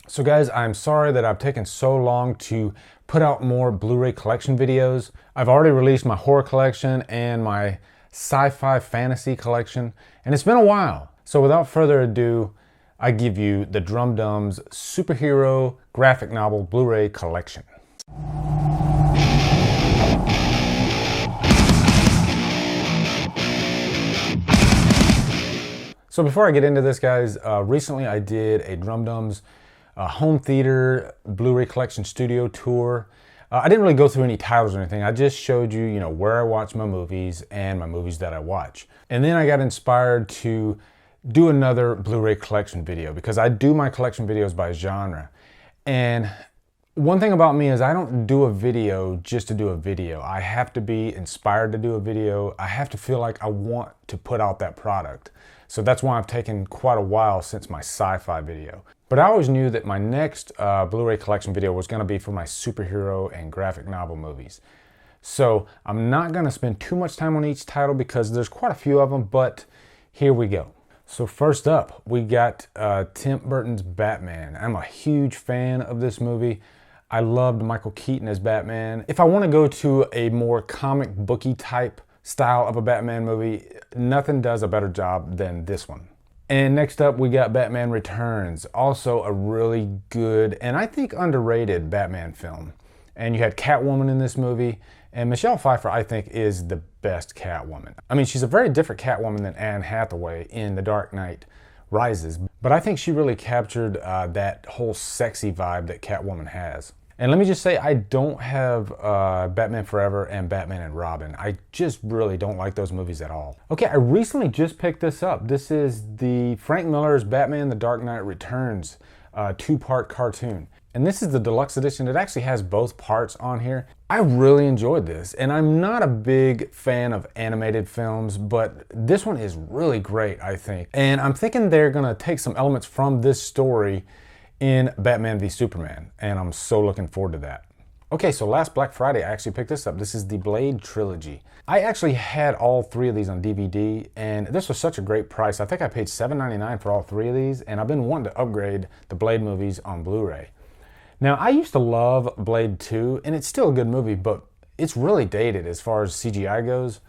So guys, I'm sorry that I've taken so long to put out more Blu-ray collection videos. I've already released my horror collection and my sci-fi fantasy collection, and it's been a while. So without further ado, I give you the Drumdums superhero graphic novel Blu-ray collection. So before I get into this, guys, recently I did a Drumdums home theater Blu-ray collection studio tour. I didn't really go through any titles or anything. I just showed you, where I watch my movies and my movies that I watch. And then I got inspired to do another Blu-ray collection video because I do my collection videos by genre. And one thing about me is I don't do a video just to do a video. I have to be inspired to do a video. I have to feel like I want to put out that product. So that's why I've taken quite a while since my sci-fi video. But I always knew that my next Blu-ray collection video was gonna be for my superhero and graphic novel movies. So I'm not gonna spend too much time on each title because there's quite a few of them, but here we go. So first up, we got Tim Burton's Batman. I'm a huge fan of this movie. I loved Michael Keaton as Batman. If I want to go to a more comic booky type style of a Batman movie, nothing does a better job than this one. And next up, we got Batman Returns. Also a really good and I think underrated Batman film. And you had Catwoman in this movie, and Michelle Pfeiffer, I think, is the best Catwoman. I mean, she's a very different Catwoman than Anne Hathaway in The Dark Knight Rises, but I think she really captured that whole sexy vibe that Catwoman has. And let me just say, I don't have Batman Forever and Batman and Robin. I just really don't like those movies at all. Okay, I recently just picked this up. This is the Frank Miller's Batman The Dark Knight Returns two-part cartoon. And this is the deluxe edition. It actually has both parts on here. I really enjoyed this, and I'm not a big fan of animated films, but this one is really great, I think. And I'm thinking they're gonna take some elements from this story in Batman v Superman, and I'm so looking forward to that. Okay, so last Black Friday, I actually picked this up. This is the Blade trilogy. I actually had all three of these on DVD, and this was such a great price. I think I paid $7.99 for all three of these, and I've been wanting to upgrade the Blade movies on Blu-ray. Now, I used to love Blade 2, and it's still a good movie, but it's really dated as far as CGI goes.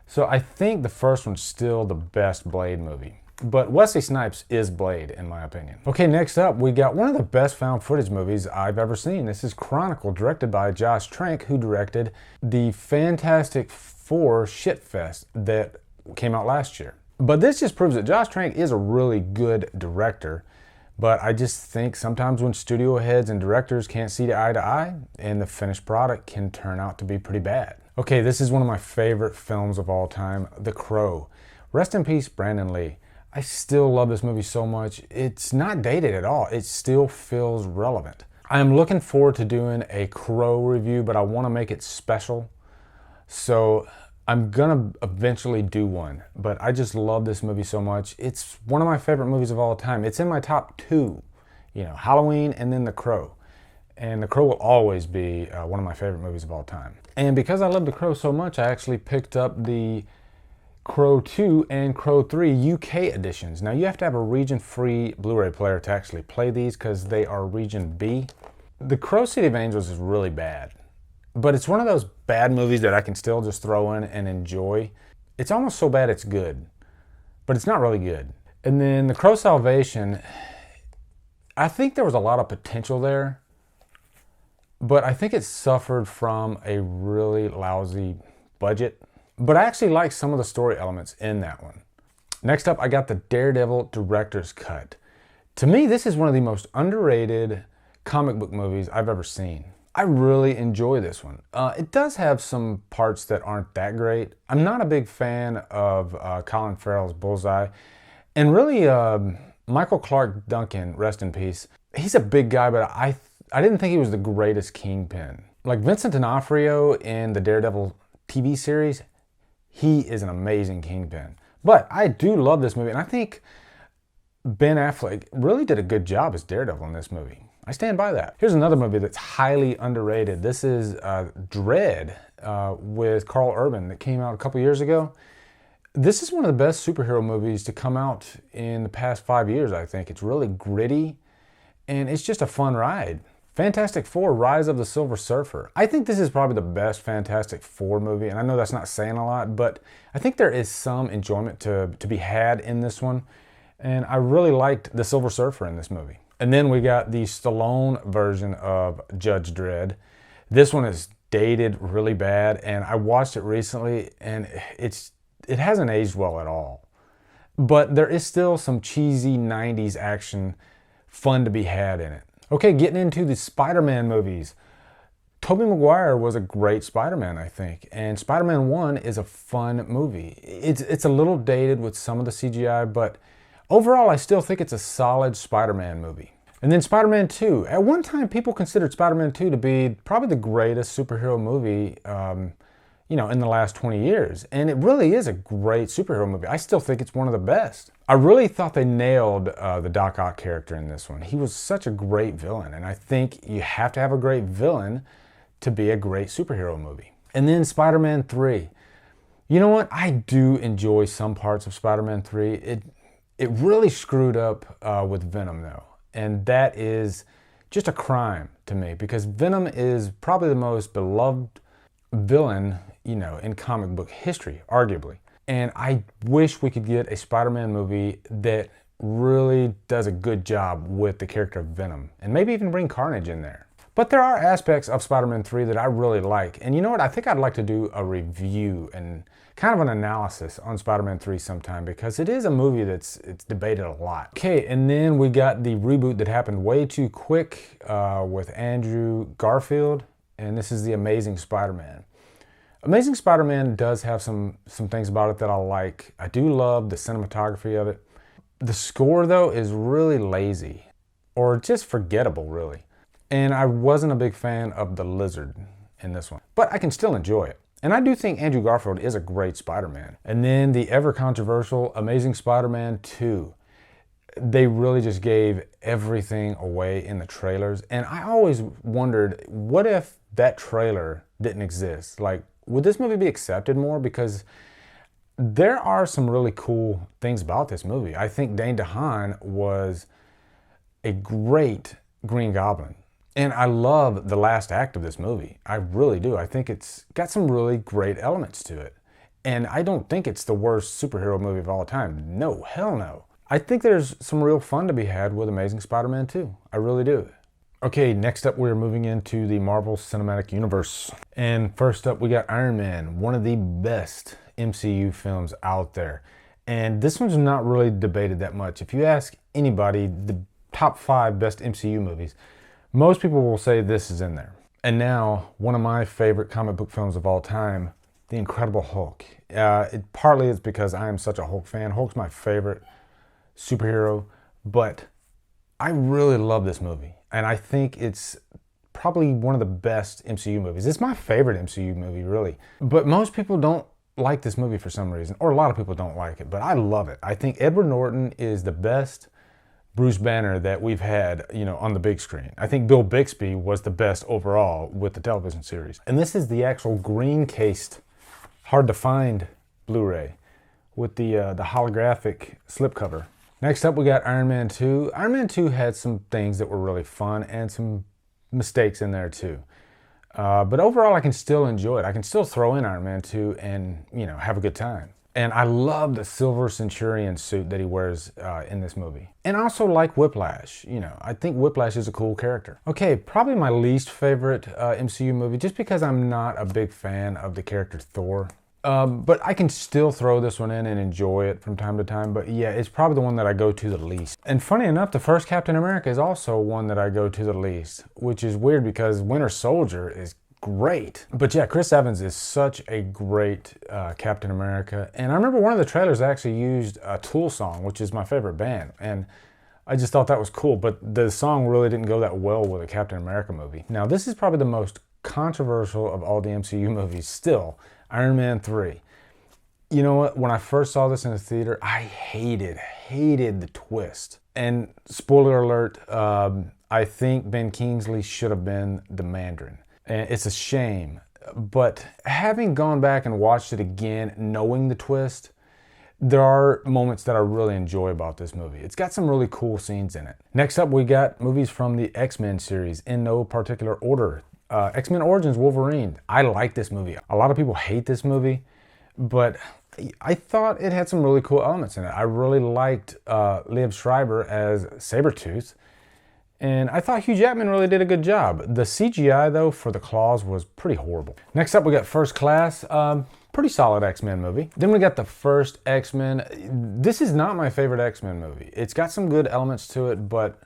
So I think the first one's still the best Blade movie. But Wesley Snipes is Blade, in my opinion. Okay, next up, we got one of the best found footage movies I've ever seen. This is Chronicle, directed by Josh Trank, who directed the Fantastic Four shitfest that came out last year. But this just proves that Josh Trank is a really good director. But I just think sometimes when studio heads and directors can't see eye to eye, and the finished product can turn out to be pretty bad. Okay, this is one of my favorite films of all time, The Crow. Rest in peace, Brandon Lee. I still love this movie so much. It's not dated at all. It still feels relevant. I am looking forward to doing a Crow review, but I want to make it special. So I'm gonna eventually do one, but I just love this movie so much. It's one of my favorite movies of all time. It's in my top two, Halloween and then The Crow. And The Crow will always be one of my favorite movies of all time. And because I love The Crow so much, I actually picked up the Crow 2 and Crow 3 UK editions. Now you have to have a region-free Blu-ray player to actually play these because they are region B. The Crow City of Angels is really bad, but it's one of those bad movies that I can still just throw in and enjoy. It's almost so bad it's good, but it's not really good. And then The Crow Salvation, I think there was a lot of potential there, but I think it suffered from a really lousy budget. But I actually like some of the story elements in that one. Next up, I got the Daredevil Director's Cut. To me, this is one of the most underrated comic book movies I've ever seen. I really enjoy this one. It does have some parts that aren't that great. I'm not a big fan of Colin Farrell's Bullseye. And really, Michael Clark Duncan, rest in peace, he's a big guy, but I didn't think he was the greatest Kingpin. Like Vincent D'Onofrio in the Daredevil TV series, he is an amazing Kingpin. But I do love this movie, and I think Ben Affleck really did a good job as Daredevil in this movie. I stand by that. Here's another movie that's highly underrated. This is Dredd with Carl Urban that came out a couple years ago. This is one of the best superhero movies to come out in the past 5 years, I think. It's really gritty, and it's just a fun ride. Fantastic Four: Rise of the Silver Surfer. I think this is probably the best Fantastic Four movie, and I know that's not saying a lot, but I think there is some enjoyment to be had in this one, and I really liked the Silver Surfer in this movie. And then we got the Stallone version of Judge Dredd. This one is dated really bad, and I watched it recently, and it hasn't aged well at all. But there is still some cheesy 90s action fun to be had in it. Okay, getting into the Spider-Man movies. Tobey Maguire was a great Spider-Man, I think, and Spider-Man 1 is a fun movie. It's a little dated with some of the CGI, but overall I still think it's a solid Spider-Man movie. And then Spider-Man 2. At one time, people considered Spider-Man 2 to be probably the greatest superhero movie, in the last 20 years. And it really is a great superhero movie. I still think it's one of the best. I really thought they nailed the Doc Ock character in this one. He was such a great villain, and I think you have to have a great villain to be a great superhero movie. And then Spider-Man 3. You know what? I do enjoy some parts of Spider-Man 3. It really screwed up with Venom, though. And that is just a crime to me, because Venom is probably the most beloved villain, in comic book history, arguably. And I wish we could get a Spider-Man movie that really does a good job with the character of Venom, and maybe even bring Carnage in there. But there are aspects of Spider-Man 3 that I really like. And you know what? I think I'd like to do a review and kind of an analysis on Spider-Man 3 sometime, because it is a movie it's debated a lot. Okay, and then we got the reboot that happened way too quick with Andrew Garfield, and this is The Amazing Spider-Man. Amazing Spider-Man does have some things about it that I like. I do love the cinematography of it. The score, though, is really lazy, or just forgettable, really. And I wasn't a big fan of the lizard in this one, but I can still enjoy it. And I do think Andrew Garfield is a great Spider-Man. And then the ever controversial Amazing Spider-Man 2. They really just gave everything away in the trailers. And I always wondered, what if that trailer didn't exist? Like, would this movie be accepted more? Because there are some really cool things about this movie. I think Dane DeHaan was a great Green Goblin. And I love the last act of this movie. I really do. I think it's got some really great elements to it. And I don't think it's the worst superhero movie of all time. No, hell no. I think there's some real fun to be had with Amazing Spider-Man 2. I really do. Okay, next up we're moving into the Marvel Cinematic Universe. And first up we got Iron Man, one of the best MCU films out there. And this one's not really debated that much. If you ask anybody the top 5 best MCU movies, most people will say this is in there. And now, one of my favorite comic book films of all time, The Incredible Hulk. Partly it's because I am such a Hulk fan. Hulk's my favorite superhero, but I really love this movie. And I think it's probably one of the best MCU movies. It's my favorite MCU movie, really. But most people don't like this movie for some reason, or a lot of people don't like it, but I love it. I think Edward Norton is the best Bruce Banner that we've had, on the big screen. I think Bill Bixby was the best overall with the television series. And this is the actual green-cased, hard-to-find Blu-ray with the holographic slipcover. Next up, we got Iron Man 2. Iron Man 2 had some things that were really fun and some mistakes in there too. But overall, I can still enjoy it. I can still throw in Iron Man 2 and, have a good time. And I love the Silver Centurion suit that he wears in this movie. And I also like Whiplash. I think Whiplash is a cool character. Okay, probably my least favorite MCU movie, just because I'm not a big fan of the character Thor. But I can still throw this one in and enjoy it from time to time. But yeah, it's probably the one that I go to the least. And funny enough, the first Captain America is also one that I go to the least, which is weird because Winter Soldier is great. But yeah, Chris Evans is such a great Captain America. And I remember one of the trailers actually used a Tool song, which is my favorite band. And I just thought that was cool. But the song really didn't go that well with a Captain America movie. Now, this is probably the most controversial of all the MCU movies still. Iron Man 3. You know what? When I first saw this in the theater, I hated the twist. And spoiler alert, I think Ben Kingsley should have been the Mandarin. And it's a shame. But having gone back and watched it again, knowing the twist, there are moments that I really enjoy about this movie. It's got some really cool scenes in it. Next up, we got movies from the X-Men series in no particular order. X-Men Origins Wolverine. I like this movie. A lot of people hate this movie, but I thought it had some really cool elements in it. I really liked Liev Schreiber as Sabretooth, and I thought Hugh Jackman really did a good job. The CGI, though, for the claws was pretty horrible. Next up, we got First Class. Pretty solid X-Men movie. Then we got the first X-Men. This is not my favorite X-Men movie. It's got some good elements to it, but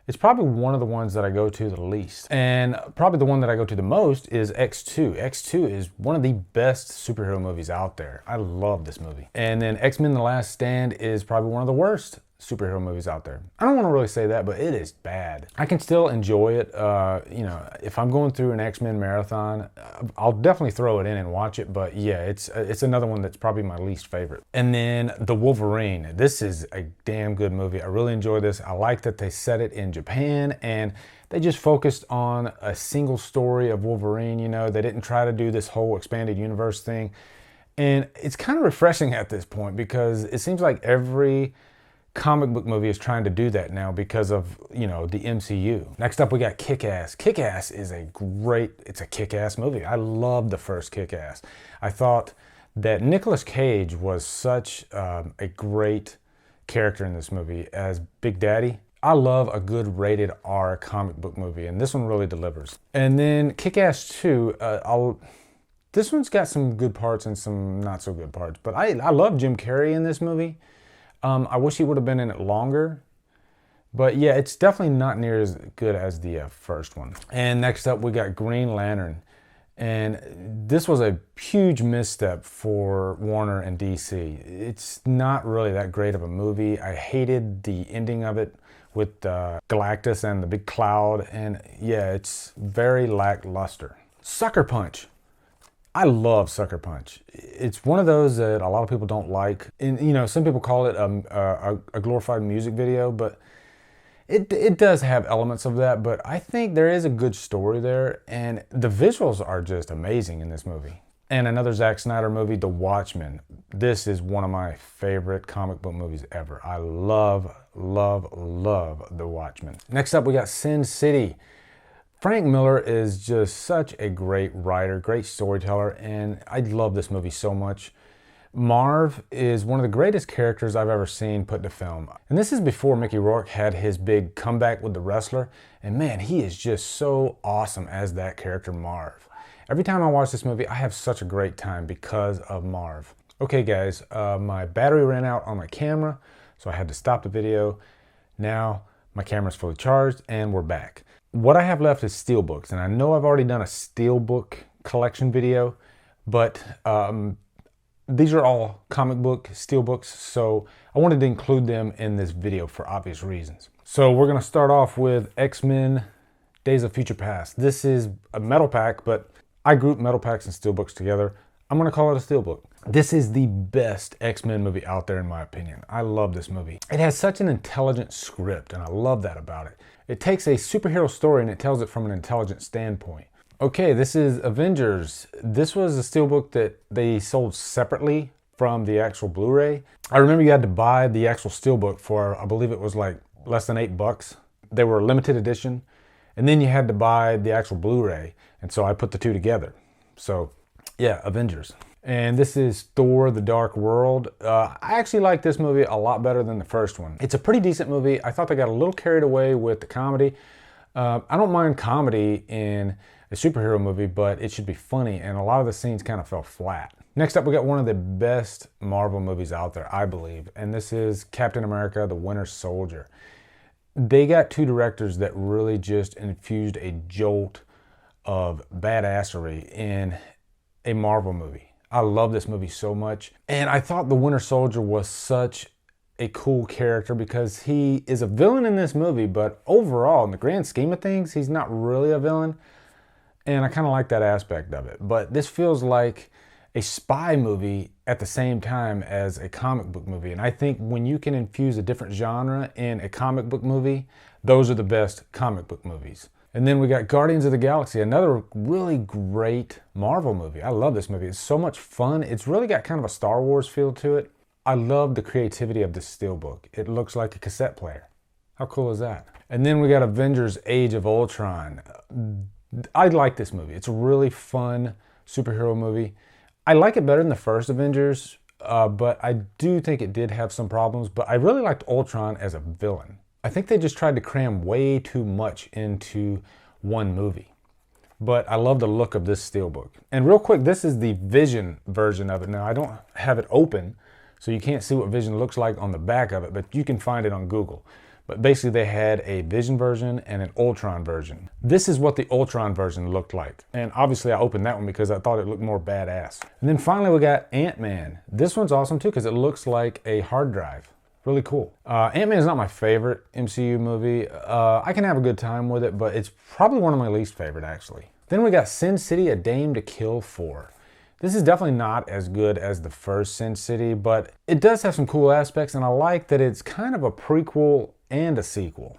it's probably one of the ones that I go to the least. And probably the one that I go to the most is X2. X2 is one of the best superhero movies out there. I love this movie. And then X-Men The Last Stand is probably one of the worst superhero movies out there. I don't want to really say that, but it is bad. I can still enjoy it. If I'm going through an X-Men marathon, I'll definitely throw it in and watch it. But yeah, it's another one that's probably my least favorite. And then The Wolverine. This is a damn good movie. I really enjoy this. I like that they set it in Japan and they just focused on a single story of Wolverine. You know, they didn't try to do this whole expanded universe thing. And it's kind of refreshing at this point because it seems like every comic book movie is trying to do that now because of, the MCU. Next up, we got KickAss. KickAss is it's a kick-ass movie. I love the first KickAss. I thought that Nicolas Cage was such a great character in this movie as Big Daddy. I love a good rated R comic book movie, and this one really delivers. And then Kick-Ass 2, this one's got some good parts and some not so good parts, but I love Jim Carrey in this movie. I wish he would have been in it longer. But yeah, it's definitely not near as good as the first one. And next up, we got Green Lantern. And this was a huge misstep for Warner and DC. It's not really that great of a movie. I hated the ending of it with Galactus and the big cloud. And yeah, it's very lackluster. Sucker Punch. I love Sucker Punch. It's one of those that a lot of people don't like. And, some people call it a glorified music video, but it does have elements of that. But I think there is a good story there, and the visuals are just amazing in this movie. And another Zack Snyder movie, The Watchmen. This is one of my favorite comic book movies ever. I love, love, love The Watchmen. Next up, we got Sin City. Frank Miller is just such a great writer, great storyteller, and I love this movie so much. Marv is one of the greatest characters I've ever seen put to film. And this is before Mickey Rourke had his big comeback with The Wrestler. And man, he is just so awesome as that character, Marv. Every time I watch this movie, I have such a great time because of Marv. Okay guys, my battery ran out on my camera, so I had to stop the video. Now my camera's fully charged and we're back. What I have left is steelbooks, and I know I've already done a steelbook collection video, but these are all comic book steelbooks, so I wanted to include them in this video for obvious reasons. So we're going to start off with X-Men Days of Future Past. This is a metal pack, but I group metal packs and steelbooks together. I'm going to call it a steelbook. This is the best X-Men movie out there in my opinion. I love this movie. It has such an intelligent script, and I love that about it. It takes a superhero story and it tells it from an intelligent standpoint. Okay, this is Avengers. This was a steelbook that they sold separately from the actual Blu-ray. I remember you had to buy the actual steelbook for, I believe it was like less than $8. They were limited edition. And then you had to buy the actual Blu-ray. And so I put the two together. So yeah, Avengers. And this is Thor: The Dark World. I actually like this movie a lot better than the first one. It's a pretty decent movie. I thought they got a little carried away with the comedy. I don't mind comedy in a superhero movie, but it should be funny, and a lot of the scenes kind of fell flat. Next up, we got one of the best Marvel movies out there, I believe, and this is Captain America: The Winter Soldier. They got two directors that really just infused a jolt of badassery in a Marvel movie. I love this movie so much. And I thought the Winter Soldier was such a cool character because he is a villain in this movie, but overall, in the grand scheme of things, he's not really a villain. And I kind of like that aspect of it. But this feels like a spy movie at the same time as a comic book movie. And I think when you can infuse a different genre in a comic book movie, those are the best comic book movies. And then we got Guardians of the Galaxy, another really great Marvel movie. I love this movie. It's so much fun. It's really got kind of a Star Wars feel to it. I love the creativity of this steelbook. It looks like a cassette player. How cool is that? And then we got Avengers Age of Ultron. I like this movie. It's a really fun superhero movie. I like it better than the first Avengers, but I do think it did have some problems. But I really liked Ultron as a villain. I think they just tried to cram way too much into one movie. But I love the look of this steelbook. And real quick, this is the Vision version of it. Now, I don't have it open, so you can't see what Vision looks like on the back of it, but you can find it on Google. But basically, they had a Vision version and an Ultron version. This is what the Ultron version looked like. And obviously, I opened that one because I thought it looked more badass. And then finally, we got Ant-Man. This one's awesome too because it looks like a hard drive. Really cool. Ant-Man is not my favorite MCU movie. I can have a good time with it, but it's probably one of my least favorite, actually. Then we got Sin City, A Dame to Kill For. This is definitely not as good as the first Sin City, but it does have some cool aspects, and I like that it's kind of a prequel and a sequel.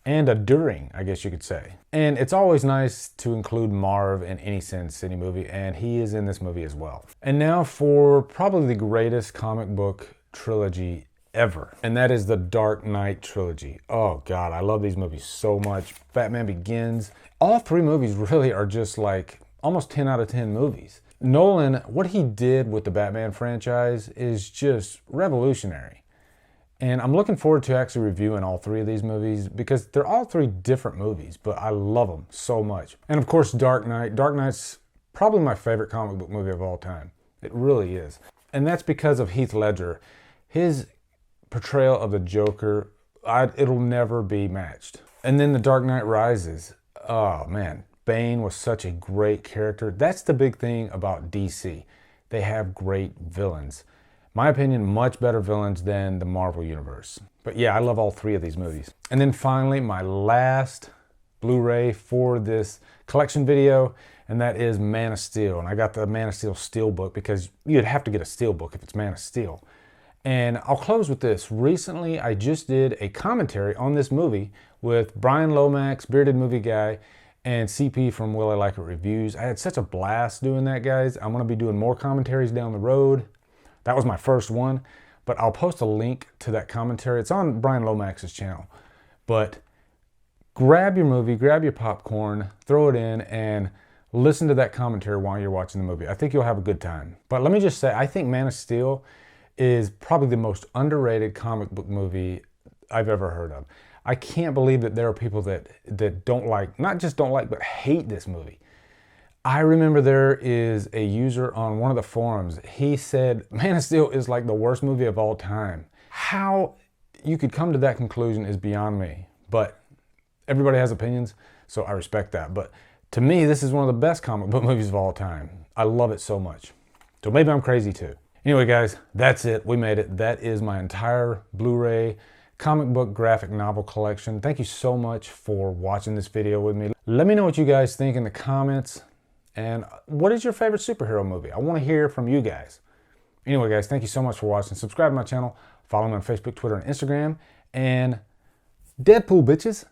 And a during, I guess you could say. And it's always nice to include Marv in any Sin City movie, and he is in this movie as well. And now for probably the greatest comic book trilogy ever, and that is the Dark Knight trilogy. Oh God, I love these movies so much. Batman Begins. All three movies really are just like almost 10 out of 10 movies. Nolan, what he did with the Batman franchise is just revolutionary. And I'm looking forward to actually reviewing all three of these movies because they're all three different movies, but I love them so much. And of course, Dark Knight. Dark Knight's probably my favorite comic book movie of all time. It really is. And that's because of Heath Ledger. His portrayal of the Joker, it'll never be matched. And then The Dark Knight Rises. Oh man, Bane was such a great character. That's the big thing about DC. They have great villains. My opinion, much better villains than the Marvel Universe. But yeah, I love all three of these movies. And then finally, my last Blu-ray for this collection video, and that is Man of Steel. And I got the Man of Steel Steelbook because you'd have to get a Steelbook if it's Man of Steel. And I'll close with this. Recently, I just did a commentary on this movie with Brian Lomax, Bearded Movie Guy, and CP from Will I Like It Reviews. I had such a blast doing that, guys. I'm gonna be doing more commentaries down the road. That was my first one, but I'll post a link to that commentary. It's on Brian Lomax's channel. But grab your movie, grab your popcorn, throw it in, and listen to that commentary while you're watching the movie. I think you'll have a good time. But let me just say, I think Man of Steel is probably the most underrated comic book movie I've ever heard of. I can't believe that there are people that don't like, not just don't like, but hate this movie. I remember there is a user on one of the forums. He said, Man of Steel is like the worst movie of all time. How you could come to that conclusion is beyond me. But everybody has opinions, so I respect that. But to me, this is one of the best comic book movies of all time. I love it so much. So maybe I'm crazy too. Anyway, guys, that's it. We made it. That is my entire Blu-ray comic book graphic novel collection. Thank you so much for watching this video with me. Let me know what you guys think in the comments. And what is your favorite superhero movie? I want to hear from you guys. Anyway, guys, thank you so much for watching. Subscribe to my channel. Follow me on Facebook, Twitter, and Instagram. And Deadpool, bitches.